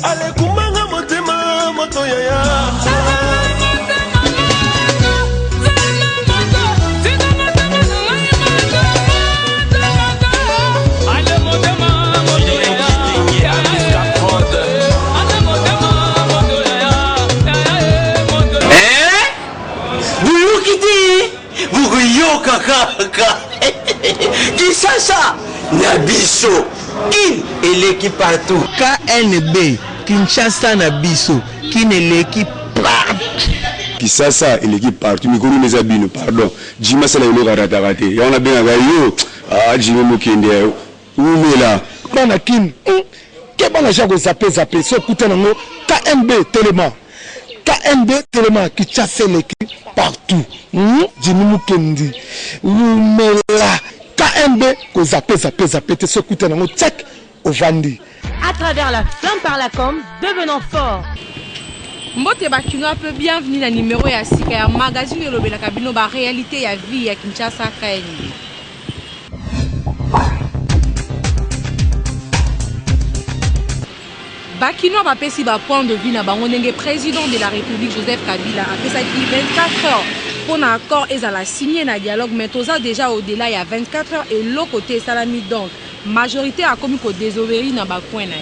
Ale kumanga motema moto yaya. Kaka Kinshasa Nabiso Kin eleki partout KNB Kinshasa Nabiso Kin eleki partout Kinshasa eleki partout mikuru meza bino pardon Jima sala yelo karatakate yana benga gayo Jima mukende umela bana kin ke bana jago zape so kutana ngo KNB Telema KNB Telema Kinshasa eleki partout Jinimu Kendi Oumela KNB ko zape te so kutana ngo check au Vandi. À travers la flamme par la com, devenant fort. Mbote Bakino peu bienvenue dans numéro ya sika ya magazine de Lobela Kabino ba réalité ya vie ya Kinshasa KNB. Bakino va pesi ba point de vue na bango ndenge président de la République Joseph Kabila a fait ça 24 heures pour un accord et à la signer na dialogue mais toza déjà au-delà il y a 24 heures et l'autre côté salami donc majorité a commis ko désobéir na ba point na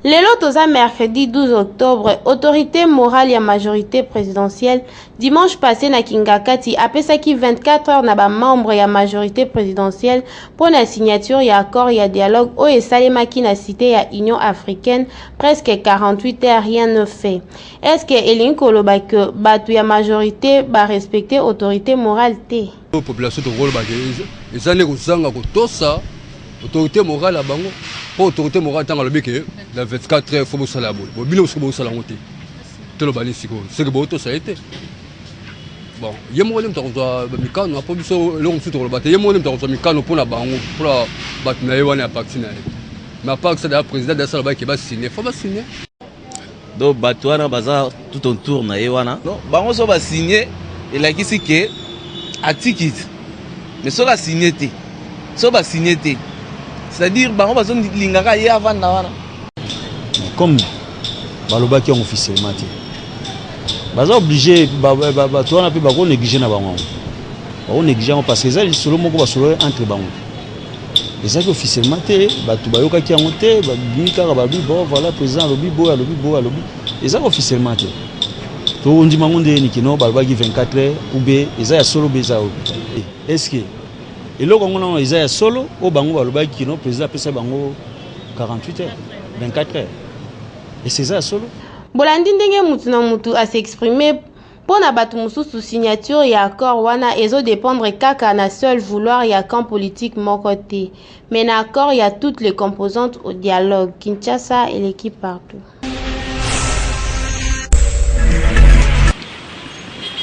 Lelo toza mercredi 12 octobre, autorité morale et majorité présidentielle, dimanche passé na Kingakati, apesaki 24 heures na ba membre ya majorité présidentielle pour la signature ya accord ya dialogue o esalemaki na cité ya Union africaine, presque 48 heures rien ne fait. Est-ce que elingi koloba que batu ya majorité ba respecter autorité morale te? La population de rôle ils allaient kozanga kotosa autorité morale à bango. Pour autorité morale tant que la 24 heures faut bosser la boule. Bon bilo faut bosser la montée. Tout le bani siko. C'est que bon ça a été. Bon, yemo lem takoza mikano apo biso le on futur le bate. Yemo lem takoza mikano pour la bango pour la bat na yewana parti na. Mais pas que ça le président de ça qui va signer, faut pas signer. Donc batwana baza tout en tour na yewana. Non, bango so ba signer et la kisi ke atikit. Mais so ba signer te. So ba signer te. C'est-à-dire bango bazo lingaka ye avant na wana. Comme balobaki officiellement te. Baza obligé to wana pe ba ko négliger na bango. Ba ko négliger parce que ça solo moko ba solo entre bango. Et ça officiellement te batu bayoka ki yango te ba bika ba bi bon voilà président lobi bo alobi. Et ça officiellement te. To ondi mango nde ni kino balobaki 24 heures ou be eza ya solo beza. Est-ce que et là, on a Isaiah solo, au bango balobaki kino président pesa bango 48 heures, 24 heures. Et c'est ça solo. Bolandi ndenge mutu na mutu a s'exprimer pour na batu mususu signature ya accord wana ezo dépendre kaka na seul vouloir ya camp politique moko te. Mais na accord il y a toutes les composantes au dialogue. Kinshasa et l'équipe partout.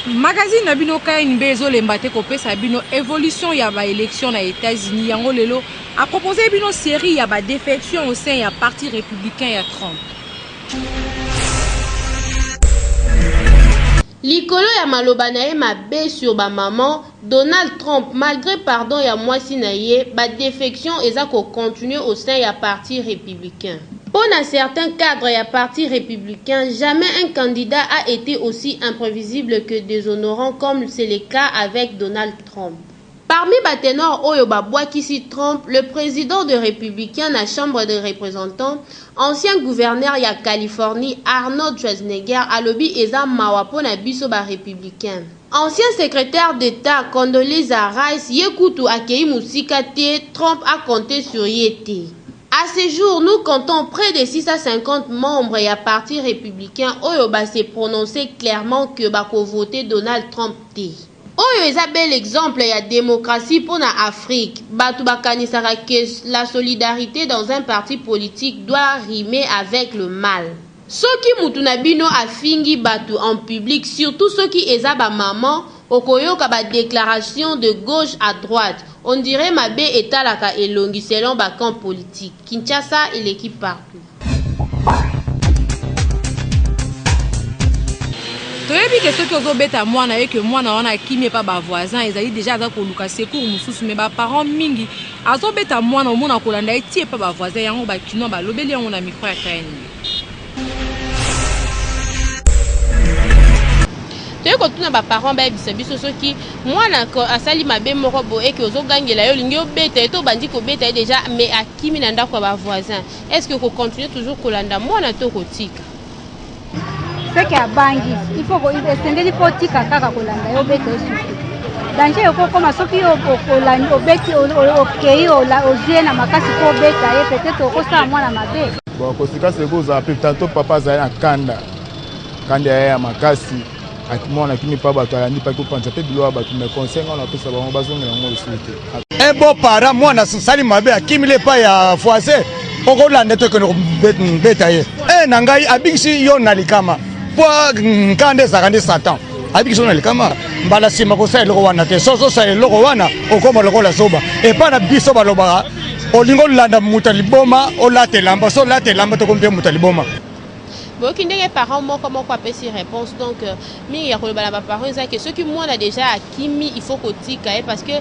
Magazine na bino KNB ezolemba te kopesa bino évolution ya ba élection na États-Unis yango lelo a proposé bino série ya ba défection au sein ya parti républicain ya Trump. Likolo ya maloba na ye mabe sur ba maman Donald Trump malgré pardon ya mwasi na ye ba défection eza ko continuer au sein ya parti républicain. Pour certains cadres et partis républicains, jamais un candidat a été aussi imprévisible que déshonorant comme c'est le cas avec Donald Trump. Parmi les ténors Oyoba Boakisi Trump, le président de républicains de la Chambre des représentants, ancien gouverneur ya Californie Arnold Schwarzenegger a lobby eza mawapo na biso ba républicain. Ancien secrétaire d'État Condoleezza Rice yekutu akei musika te, Trump a compté sur yete. À ce jour, nous comptons près de 650 membres et à parti républicain Oyoba s'est prononcé clairement que bako voter Donald Trump te. Oyo est un bel exemple de démocratie pour l'Afrique. Batu bakanisaka que la solidarité dans un parti politique doit rimer avec le mal. Ceux qui mutunabino a fingi batu en public, surtout ceux qui ezaba maman, okoyoka ba déclaration de gauche à droite. On dirait Mabe etalaka elongi selon ba camp politique. Kinshasa et l'équipe partout. toyebi ke soki ozobeta mwana ye ke mwana wana akimi pa ba voisin ezali déjà aza koluka secours mosusu me ba parents mingi azobeta mwana omona kolanda etie pa ba voisin yango bakino balobeli yango na micro ya KNB. toye kotuna baparent bayebisa biso soki mwana asali mabe moko boye ke ozogangela yo olingi obeta ye to obandi kobeta ye déjà mais akimi na ndako ya bavoisin, est ce que kocontinue toujours kolanda mwana to kotika seke abangi ifo esengeli fo tika kaka kolanda yo obeta yo susu danger ekokoma soki obeti okei ozie na makasi po obeta ye peut-être okosala mwana mabe. Bon kosika sekozala mpe tanto papa azali na kanda ya ya makasi akimona kimi pa bato ayandi pa kopanza pe bilo bato me conseil ngana pesa bango bazongela ngo lesute un beau parent mwana sali mabe akimile pa ya voisin okolanda to kono beta ye na ngai abikisi yo na likama po nkande zakande satan abikisi yo na likama mbala sima ko sa eloko wana te so sa eloko wana okoma lokola soba e pa na biso baloba olingo landa mutaliboma olatelamba so latelamba to kompe mutaliboma. boki ndenge parents moko apesi réponse donc mingi ya koloba na baparents eza ke soki mwana déjà akimi il faut kotika ye parce que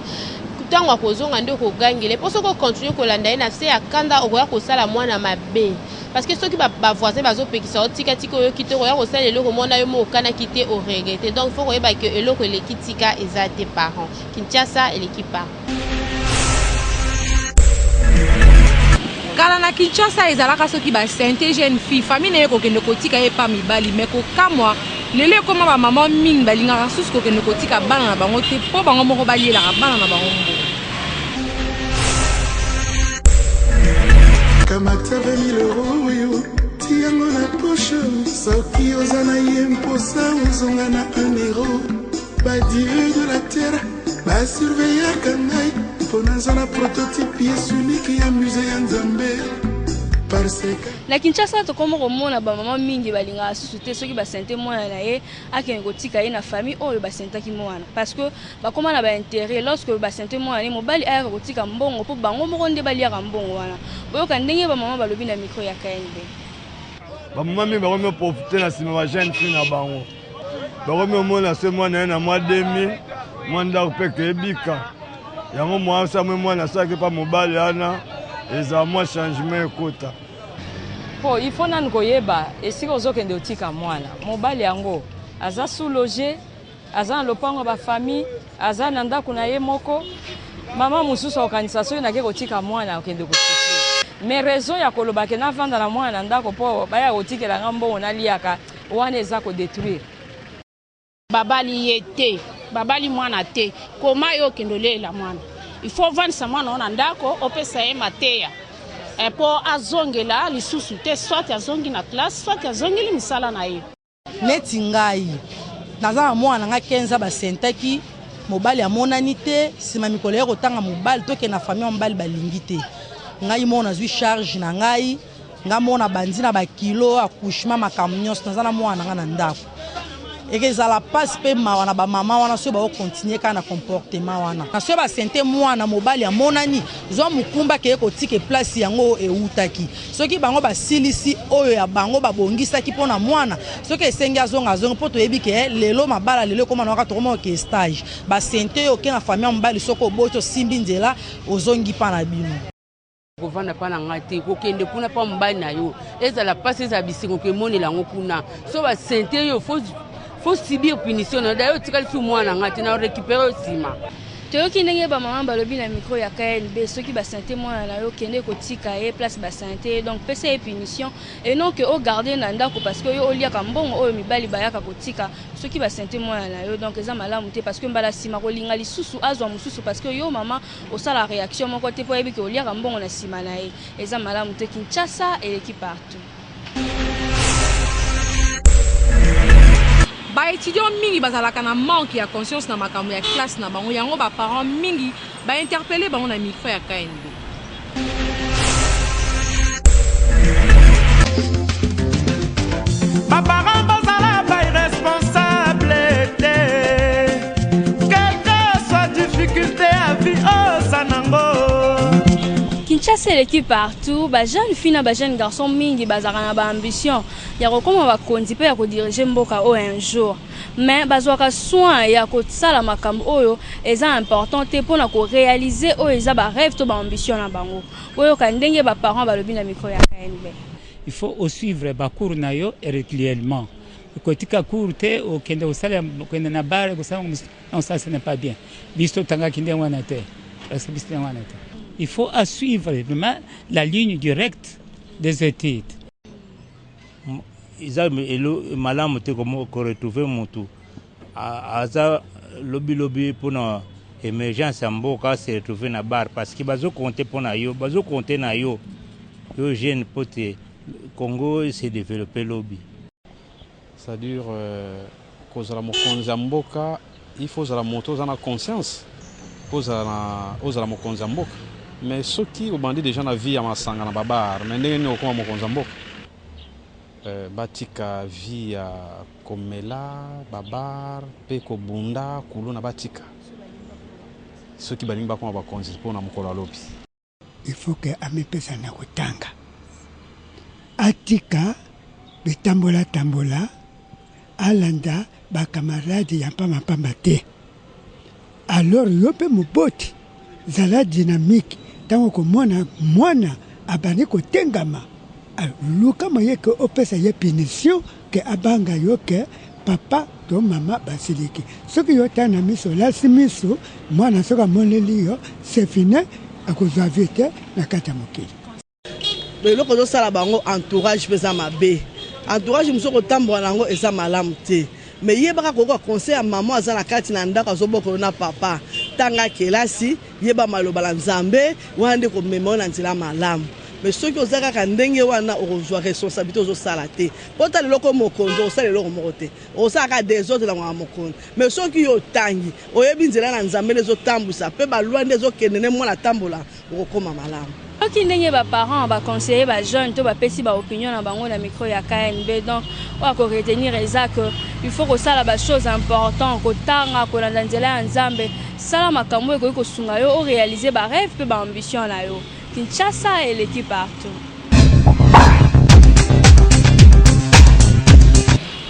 ntango akozonga nde okogangela mpo soki okontinue kolanda ye na se ya kanda okoya kosala mwana mabe parce que soki bavoisin bazopekisa otika oyoki te okoya kosala eloko mwana yo mo okanaki te oregrete donc il faut koyeba ke eloko eleki tika eza te parents Kinshasa eleki parents. Kala na Kinshasa ezalaka soki ba sainte jeune fille famille na kokende kotika ye pa mibali me kokamwa lele koma ba maman mingi balingaka susu kokende kotika bana na bango te po bango moko balielaka bana na bango mbo. Kamata 20 € yo tiango na poche soki ozana ye mposa ozonga na 1 € ba dieu de la terre ba surveiller kanai ponazana prototype pièce unique ya musée ya Nzambe. Na Kinshasa tokoma komona ba mama mingi balinga susu te soki ba sente mwana na ye akenge kotika ye na famille oyo ba sentaki mwana parce que bakoma na ba intérêt lorsque ba sente mwana ni mobali aya kotika mbongo po bango moko nde baliaka mbongo wana boyoka ndenge ba mama balobi na micro ya KNB. Ba mama mingi bakomi profiter na sima ba jeune fille na bango bakomi omona se mwana na mois 2000 mwanda kopeke ebika yango mwasa mwana saki pa mobali ana eza mwa changement ekota po ifo nanu koyeba esika ozokende otika mwana mobali yango aza sous-logé aza na lopango ba famille aza na ndako na ye moko mama mosusu akokanisa soki nake kotika mwana okende kotika mais raison ya koloba ke navanda na mwana na ndako po baya kotikelanga mbongo naliaka wana eza kodétruire babali ye te babali mwana te koma yo okende olela mwana il faut vandisa mwana ona ndako opesa ye mateya po azongela lisusu te soit azongi na classe soit azongeli misala na ye neti ngai naza na mwana nga 15 basentaki mobali amonani te sima mikolo ya kotanga mobali toke na famille ya mobali balingi te ngai mona zwi charge na ngai nga mona bandi na bakilo accouchement makambo nyonso naza na mwana nga na ndako ekezala passe pe mawana ba mama wana so ba continuer kana comportement wana na so ba sente mwana mobali amonani zo mukumba ke kotika place yango eutaki soki bango basilisi oyo ya bango babongisaki pona mwana soki esengi azonga po toyebi ke lelo mabala lelo koma na wakati koma ke stage ba sente yo ke na famille mobali soko boto simbi nzela ozongi pa na bino kovanda pa na ngati kokende kuna pa mobali na yo ezala passe za bisingo ke monela ngo kuna so ba sente yo faut subir punition d'ailleurs tikali fi mwana ngati na récupérer sima toyoki ndenge ba mama balobi na micro ya KNB soki ba santé mwana na yo kende kotika ye place ba santé donc pesa ye punition et non que au garder na ndako parce que yo oliaka mbongo oyo mibali bayaka kotika soki ba santé mwana na yo donc eza malamu te parce que mbala sima kolinga lisusu azwa mususu parce que yo mama osala réaction moko te po yebi ke oliaka mbongo na sima na ye eza malamu te. Kinshasa eleki partout. Ba étudiant mingi bazalaka na manque ya conscience na makambo ya classe na bango yango ba parents mingi ba interpeller bango na micro ya KNB. Ba parents bazala ba irresponsable te quelle que soit difficulté à vie osanango. Kinshasa l'équipe partout, ba jeune fille na ba jeune garçon mingi bazaka na ba ambition ya kokoma ba kondi pe ya ko diriger mboka o un jour. Mais bazwaka soin ya ko tsala makambo oyo eza important te pona ko réaliser o eza ba rêve to ba ambition na bango. Oyo ka ndenge ba parents ba lobi na micro ya KNB. Il faut suivre ba cours na yo régulièrement. Kotika cours te o kende o sala kende na bare ko sala non ça ce n'est pas bien. Bisto tanga kinde wana te. Parce que bisto wana te. Il faut suivre vraiment la ligne directe des études. Ils ont malamu te comme retrouver mutu. Aza lobby pour une émergence en boka se retrouver na bar parce que bazo compter pour na yo, bazo compter na yo. Yo jeune pote Congo s'est développé lobby. C'est-à-dire cause la mokonza mboka, il faut la moto dans la conscience. Cause la mokonza mboka. Mais ceux qui ont bandé déjà la vie à Masanga na babar, mais n'est pas comme mokonza mboka. Batika vie à Komela, babar, peko bunda, kuluna batika. Ceux qui balinga comme bakonzi pour na mokolo lobi. Il faut que ami pesa na kutanga. Atika betambola tambola alanda ba camarade ya pamba te. Alors yope moboti zala dynamique tango ko mwana abani ko tengama luka moye ke opesa ye punition ke abanga yo ke papa to mama basiliki soki yo tana miso la simiso mwana soka moneli yo c'est fini akozwa vite na kata mokili. Mais loko zo sala bango entourage pesa mabe entourage musoko tambola nango eza malamu te. Mais yebaka koko conseil à maman azana kati na ndaka zoboko na papa tanga kelasi yeba maloba la nzambe wande ko memona nzela malamu. Mais ceux qui ont zaka kandenge wana okozwa responsabilité ozo sala te. Pota leloko mokonzo osala leloko mokote. Osaka des autres la mokonzo. Mais ceux qui ont tangi oyebi nzela na nzambe lezo tambusa pe ba lwande zo kenene mwana tambola okoma malamu. Qui n'est pas parents, ba conseiller, ba jeune, to ba pesi ba opinion na bango na micro ya KNB. Donc on va retenir que il faut que ça la ba chose importante ko tanga ko na nzela nzambe sala makambo ko ko sunga yo o réaliser ba rêve pe ba ambition na yo. Kinshasa et l'équipe partout.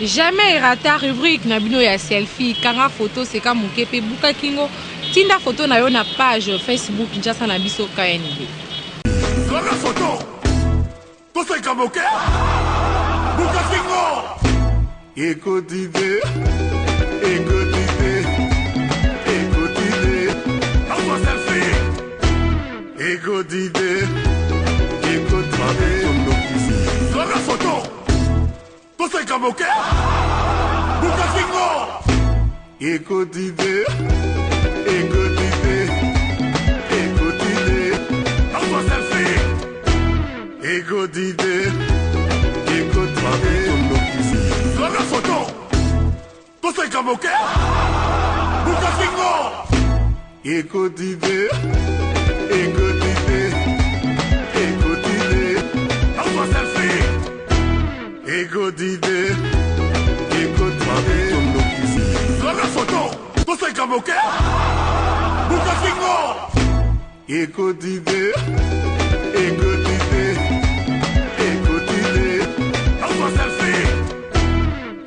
Jamais rata rubrique na bino ya selfie kanga photo c'est ka mukepe buka kingo tinda photo na yo na page Facebook Kinshasa na biso KNB. La photo, tout c'est comme ok. Bukakingo. Écoutez, envoie selfie. Écoutez, la photo, tout c'est comme ok. Bukakingo. Écoutez, envoie selfie. Ego d'idée, ego de la photo, tout c'est comme ok. Bukakingo. Ego d'idée, envoie selfie. Ego d'idée, ego de la photo, tout c'est comme ok. Bukakingo. Ego d'idée,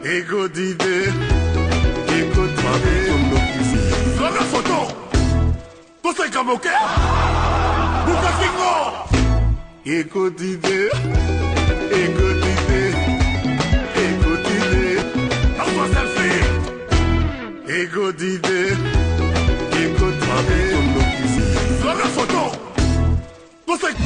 Ego d'idée, ego de la photo, tout c'est comme ok. Bukakingo. Ego d'idée, envoie selfie. Ego d'idée, ego de la photo, tout c'est.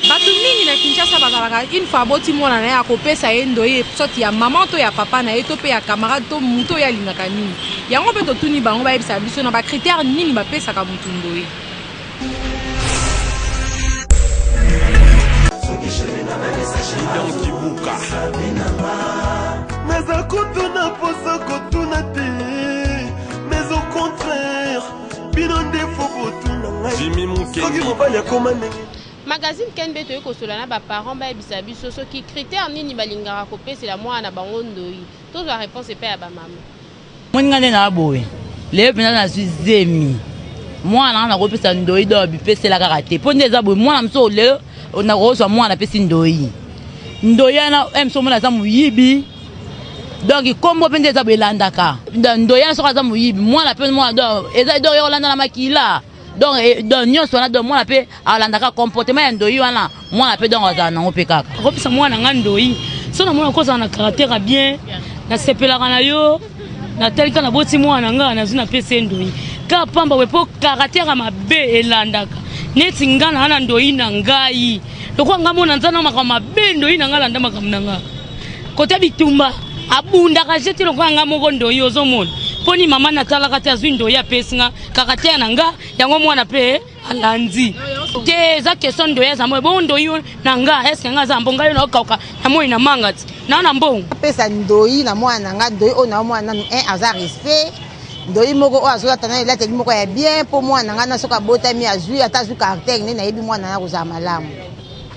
Batu mingi na Kinshasa bazalaka une fois boti mwana na ya kopesa ye ndoye sorti ya maman to ya papa na ye to pe ya camarade to muto ya lingaka nini yango pe to tuni bango ba yebisa biso na ba critère nini bapesaka mutu ndoye. Naza kutuna posa kotuna te, mais au contraire bino ndefo botuna ngai Jimmy Mukendi soki mobali akoma ndenge. Magazine KNB to ekosola na ba parents ba yebisa biso soki critère nini balingaka kopesela mwana bango ndoyi. To la réponse est pas ya ba maman. Moninga nde na boye. leo pena na zemi mwana na kopesa ndoi do bipesela kaka te po ndeza bo mwana mso leo na kozo mwana pesi ndoi na emso mwana za muyibi donc kombo pe ndeza belandaka ndoi na soka za muyibi mwana pe mwana do eza do yolanda na makila donc nyonso wana do mwana pe alandaka comportement ya ndoi wana mwana pe donc aza nango pe kaka kopesa mwana nga ndoi so na mwana koza na caractère bien na sepelaka na yo na telika na boti mwana nga na zuna pese ndoi ka pamba wepo caractère mabe elandaka neti ngana ana ndoi na ngai lokwa ngamo na nzana makama mabe ndoi na ngala ndama kamnanga kota bitumba abunda ka jeti lokwa ngamo ko ndoi ozomona poni mama na tala kata zwi ndoi ya pesinga caractère na nga yango mwana pe alandi te za question ndoi za mo bo ndoi na nga est-ce nga za mbonga yo na okauka na moi na mangati na mbongo pesa ndoi na mwana nga ndoi ona mwana un azar respect ndoi moko o azola tana ila te moko ya bien po mwana nga na soka botami azui ata zu caractère ne na yebi mwana na koza malamu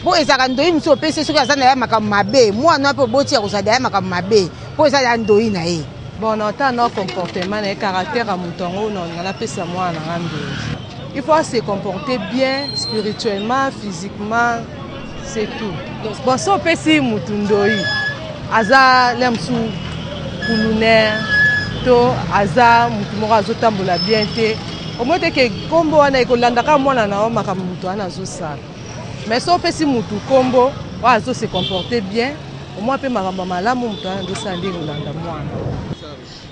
po ezaka ndoi mso pesa soka azana ya makambo mabe mwana pe boti ya koza ya makambo mabe po eza ya ndoi na ye bon nota no comportement na caractère à moutongo non na pesa mwana nga ndoi il faut se comporter bien spirituellement physiquement c'est tout bon so pesi mutundoi aza lemsu kulunaire to aza mutu moko azotambola bien te omo te ke kombo wana ekolandaka mwana na yo makambo mutu wana azosala mais so opesi mutu kombo oyo azose comporter bien omoi mpe makambo malamu mutu wana azosala nde kolanda mwana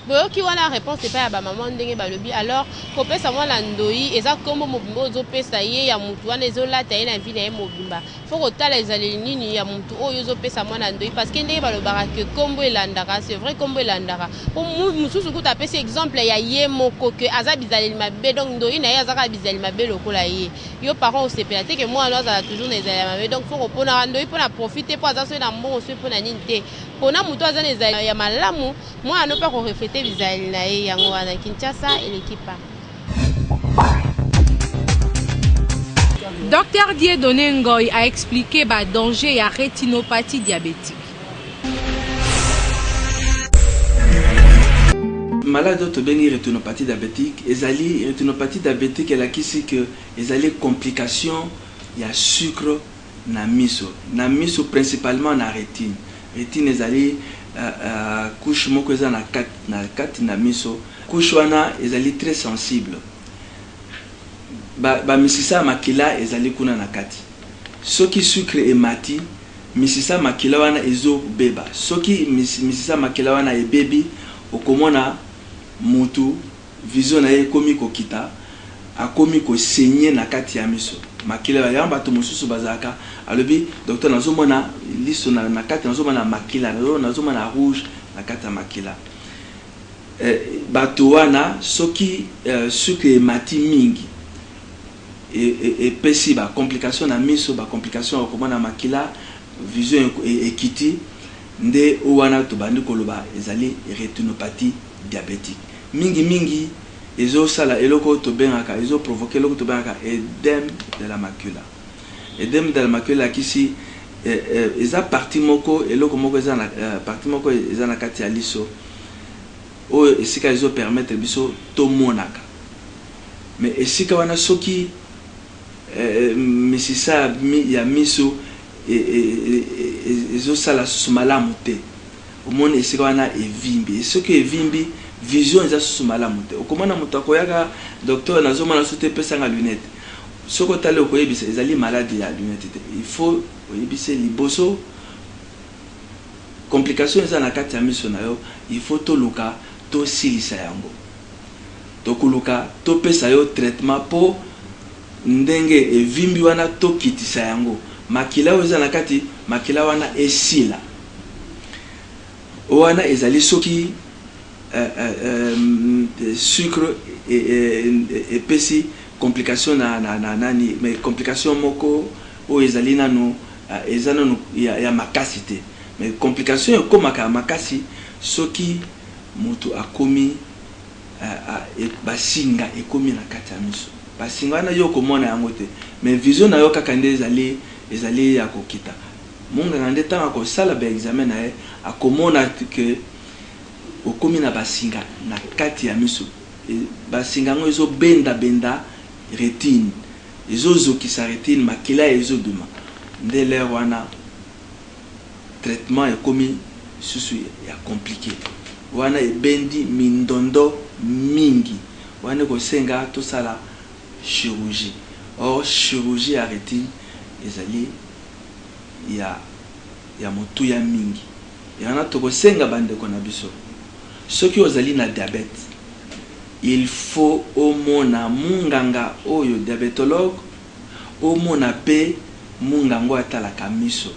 boyoki wana réponse epai ya bamama ndenge balobi alors kopesa mwana ndoi eza kombo mobimba ozopesa ye ya mutu wana ezolata ye na vi na ye mobimba fo kotala ezaleli nini ya mutu oyo ozopesa mwana ndoi parce que ndenge balobaka ke kombo elandaka c'est vrai kombo elandaka po mosusu kuta apesi exemple ya ye moko ke aza bizaleli mabe donc ndoi na ye azaka bizaleli mabe lokola ye yo parent osepela te ke mwana azala toujours na ezaleli mabe donc fo koponaka ndoi mpona profite mpo aza soki na mbongo soki mpona nini te mpona mutu aza na ezaleli ya malamu mwana mpe akoreflete bizaleli na ye yango wana Kinshasa elekipa. Dr Dieudonné Ngoy a expliqué le danger de la rétinopathie diabétique. Malade to bengi rétinopathie diabétique, ezali rétinopathie diabétique elle a kisi que ezali complication ya sucre na miso principalement na rétine. Rétine ezali couche moko eza na kati na miso couche wana ezali très sensible ba misisa makila ezali kuna na kati soki sucre emati misisa makila wana ezo beba soki misisa makila wana ebebi okomona mutu vision na ye komi kokita akomi ko saigner na kati ya miso makila ya bato mosusu bazaka alobi docteur nazomona liso na kati nazomona makila nazomona rouge na kati ya makila bato wana soki sucre emati mingi pesi ba complication na miso ba complication okomona makila vision ekiti nde wana tobandi koloba ezali rétinopathie diabétique mingi ezo sala eloko to bengaka ezo provoquer eloko to bengaka édème de la macula. Édème de la macula kisi eza partie moko eloko moko eza na partie moko eza na kati ya liso o esika ezo permettre biso to monaka mais esika wana soki misisa ya miso ezo sala malamu te omoni esika wana evimbi soki evimbi vision eza susu malamu te okomona moto akoyaka docteur nazomona sote pesanga lunette soko tale okoyebisa ezali maladie ya lunette te il faut oyebise liboso complication eza na kati ya miso na yo il faut toluka tosilisa yango tokuluka topesa yo traitement po ndenge evimbi wana tokitisa yango makila oyo eza na kati makila wana esila wana ezali soki sucre epesi complication na nani mais complication moko oyo ezali nano eza nano ya makasi te mais complication ekomaka ya makasi soki moto akomi basinga ekomi na kati ya miso basinga wana yo komona yango te mais vision na yo kaka nde ezali ya kokita monganga nde ntango akosala ba examen na ye akomona ke okomi na basinga na kati ya miso basingango ezo benda rétine ezozokisa rétine makila ezoduma nde lere wana traitement ekomi susu ya compliqué wana ebendi mindondo mingi wana kosenga tosala chirurgie. Or chirurgie ya rétine ezali ya motu ya mingi yana tokosenga bandeko na biso soki ozali na diabète il faut omona munganga oyo diabétologue omona pe mungango atalaka miso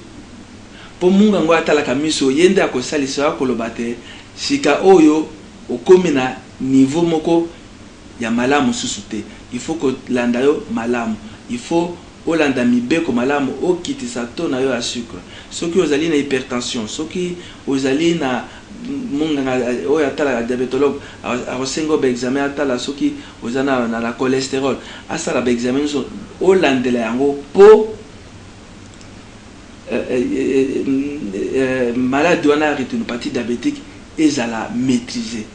po mungango atalaka miso yende akosalisa koloba te sika oyo okomi na niveau moko ya malamu susu te. Il faut que landa yo malamu, il faut olanda mibeko malamu okitisa to na yo ya sucre. Soki ozali na hypertension, soki ozali na munganga oyo atala diabétologue akosengo ba examen atala soki ozana na la cholestérol asala ba examen so olandela yango po maladie wana rétinopathie diabétique ezala maîtriser.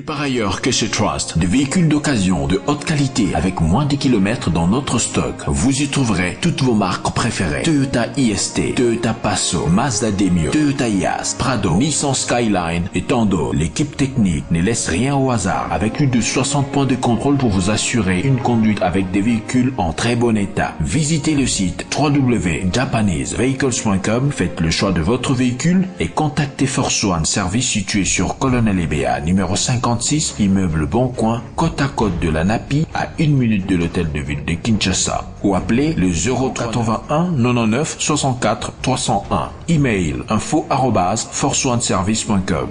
Par ailleurs que chez Trust, des véhicules d'occasion de haute qualité avec moins de kilomètres dans notre stock. Vous y trouverez toutes vos marques préférées. Toyota IST, Toyota Passo, Mazda Demio, Toyota Yaris, Prado, Nissan Skyline et tant d'autres. L'équipe technique ne laisse rien au hasard avec plus de 60 points de contrôle pour vous assurer une conduite avec des véhicules en très bon état. Visitez le site www.japanesevehicles.com, faites le choix de votre véhicule et contactez Force One Service situé sur Colonel Ebea, numéro 56, immeuble Boncoin, côte à côte de la Napi, à 1 minute de l'hôtel de ville de Kinshasa. Ou appelez le 081 99 64 301. Email info@forceoneservice.com.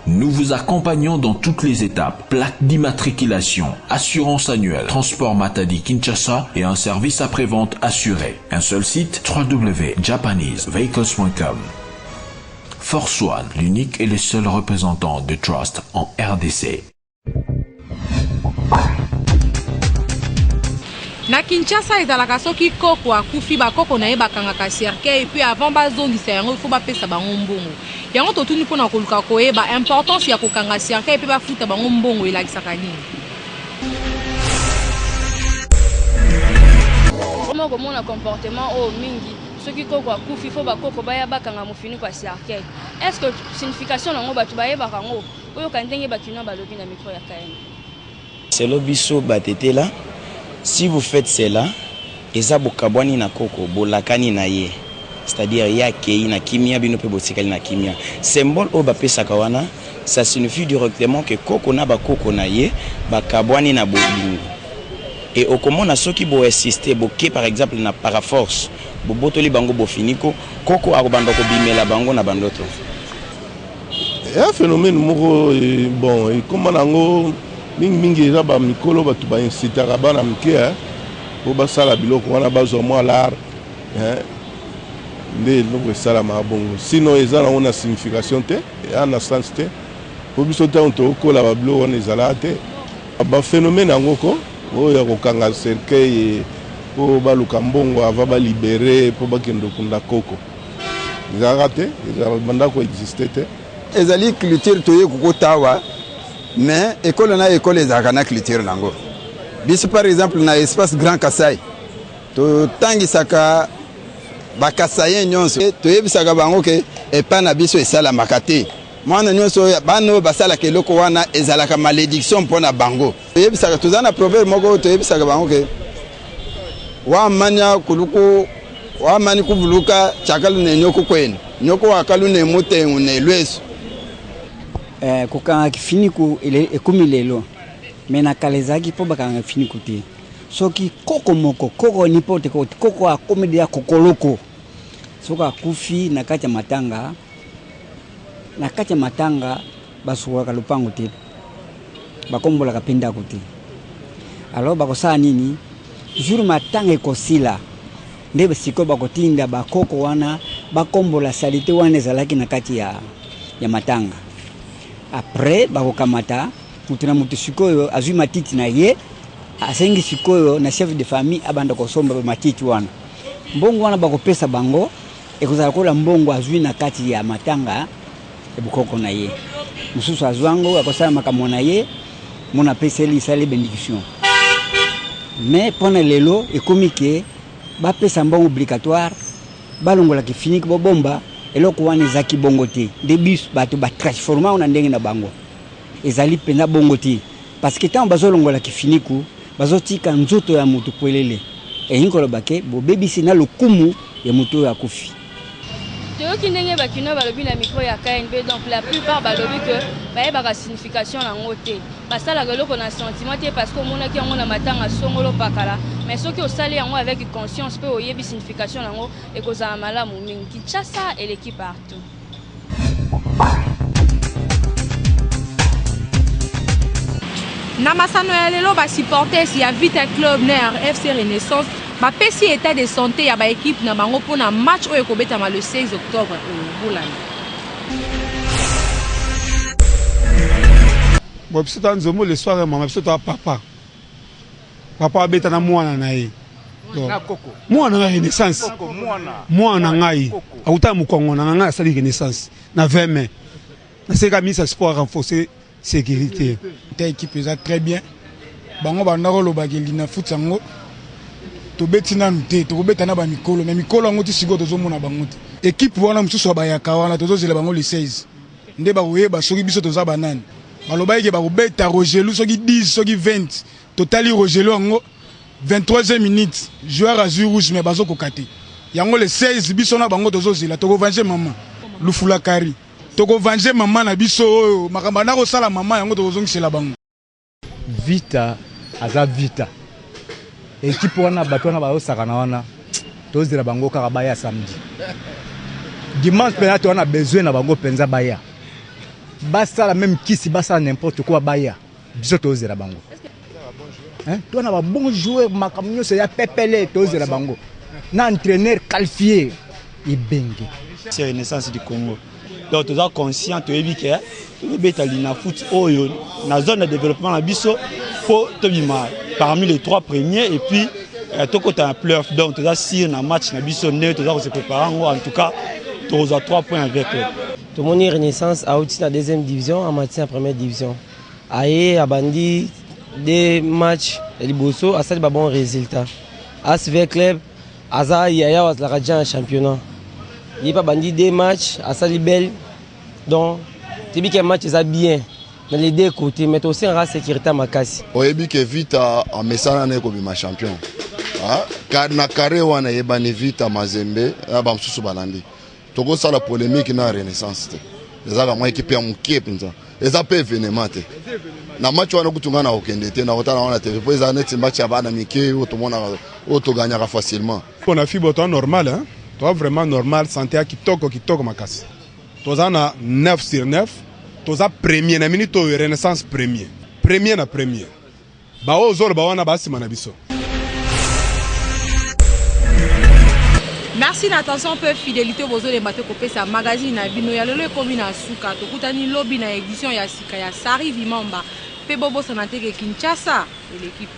Nous vous accompagnons dans toutes les étapes. Plaque d'immatriculation, assurance annuelle, transport Matadi Kinshasa et un service après-vente assuré. Un seul site, www.japanesevehicles.com. Force One, l'unique et le seul représentant de Trust en RDC. Na Kinshasa ezalaka soki koko akufi bakoko na ye bakangaka cercueil puis avant bazongisa yango il faut bapesa bango mbongo yango totuni mpona koluka koyeba importance ya kokanga cercueil puis bafuta bango mbongo elakisaka nini. Comment komona comportement o mingi soki koko akufi faut bakoko baya bakanga mofini kwa cercueil. Est-ce que signification nango batu bayebaka ngo oyo kandenge bakino balobi na micro ya KN. C'est le biso batete là. Si vous faites cela, eza bokabwani na koko bolakani na ye. C'est-à-dire ya kei na kimia bino pe botikali na kimia. Symbole o bapesaka wana, ça signifie directement que koko na bakoko na ye bakabwani na bolingo. Et au comment na soki bo insister boke par exemple na paraforce, bo botoli bango bo finiko, koko akobanda ko bimela bango na bandoto. Un phénomène moko bon et comment nango mingi eza ba mikolo batu ba incitaka bana mike po basala biloko wana bazwa mwa lar nde eloko esalama bongo sinon eza nango na signification te ea na sens te po biso ntango tokokola babiloko wana ezalaka te baphénomène yango ko oyo ya kokanga cercueil po baluka mbongo ava balibere po bakende okunda koko ezalaka te ezabanda koexiste te ezali culture toye kokotawa mais école na école ezalaka na culture nango biso par exemple na espace Grand Kasai totangisaka bakasayen nyonso toyebisaka bango ke epa na biso esalamaka te mwana nyonso bano basalaka eloko wana ezalaka malédiction mpona bango toyebisaka toza na proverbe moko toyebisaka bango ke wamanya kuluku wamani kuvuluka chakalu ne nyoko kwenu nyoko wakalu ne mutengu ne lweso kokanga kifiniku ekumi lelo mena kalezaki po bakanga kifiniku te soki koko moko koko nipote koko akomedi ya kokoloko soka kufi na kati ya matanga basuka lupango te bakombola kapenda ko te alors bakosala nini jour matanga ekosila nde basiko bakotinda bakoko wana bakombola salite wana ezalaki na kati ya matanga. Après bakokamata mutuna mutu sikoyo azui matiti na ye asengi sikoyo na chef de famille abanda kosomba matiti wana mbongo wana bakopesa bango ekozala kola mbongo azui na kati ya matanga ebukoko na ye mususu azwango akosala makambo na ye mona peseli isali bénédiction mais pona lelo ekomi ke bapesa mbongo obligatoire balongola kifiniki bobomba eloko wana ezaki bongo te nde biso bato batransforma na ndenge na bango ezali mpenza bongo te parce que ntango bazolongola kifiniku bazotika nzoto ya motu polele eyingi koloba ke bobebisi na lokumu ya motu oyo akufi toyoki ndenge bakino balobi na micro ya KNB donc la plupart balobi ke bayebaka signification yango te basalaka eloko na sentiment te parce que omonaki yango na matanga songolo pakala mais soki osali yango avec conscience mpe oyebi signification yango ekozala malamu mingi. Kinshasa eleki partout. Na masano ya lelo basupporters ya Vita Club na FC Renaissance bapesi état de santé ya baéquipe na bango mpona match oyo ekobetama le 16 octobre bolani. Bon, biso ta nzomo le soir mama biso ta papa abeta na mwana na ye mwana na Renaissance mwana ngai auta mukongo na ngai asali Renaissance na 20 mai na seka misa sport renforcer sécurité ta équipe est très bien bango bandako lobakeli na foot sango to betina nte to beta na ba mikolo mais mikolo ngo ti siko to zomona bango te équipe wana mususu abayaka wana to zozela bango le 16 nde ba koyeba soki biso to za banane baloba yeke ba kobeta Rogelu soki 10 soki 20 totali Rogelu ngo 23e minute joueur azur rouge mais bazo kokate yango le 16 biso na bango to zozela to ko venger maman Lufula Kari to ko venger maman na biso oyo makamba na ko sala maman yango to kozongisela bango Vita aza Vita équipe wana bato wana baosaka na wana tozela bango kaka baya samedi dimanche pena to wana besoin na bango penza baya basala même kisi basala n'importe quoi baya biso tozela bango to na ba bon joueur makamnyo se ya pepele tozela bango na entraîneur qualifié ibenge c'est Renaissance du Congo donc toza conscient to ebike to betali na foot oyo na zone de développement na biso pour tobima parmi les 3 premiers et puis tokota na playoff donc toza sur na match na biso ne toza ko se préparer en tout cas toza 3 points avec tout le monde Renaissance a outil na deuxième division en maintien en première division aye abandi des matchs liboso a sali ba bon résultat ASV club aza yaya was la radjan championnat il pas bandi des matchs a sali belle donc tibi que match ça bien dans les deux côtés mais aussi en sécurité makasi oyebi ke Vita en mesana na ko bima champion car na carré wana yebani Vita Mazembe ba msusu balandi toko sala polémique na Renaissance les aga moi équipe ya mukie penza les a pas événement na match wana kutunga na okende te na otala wana TV pour les net match ya bana mike otomona oto gagnera facilement on a fibre toi normal hein toi vraiment normal santé à kitoko makasi toi na 9 sur 9 toi premier na minute Renaissance premier na premier ba ozolo ba wana basi mana biso. Merci d'attention peu fidélité bozo de bateau kopé sa magazine na bino ya lelo ekomi na suka to kutani lobby na édition ya sika ya Sari Vimamba pe bobo sanate ke Kinshasa et l'équipe.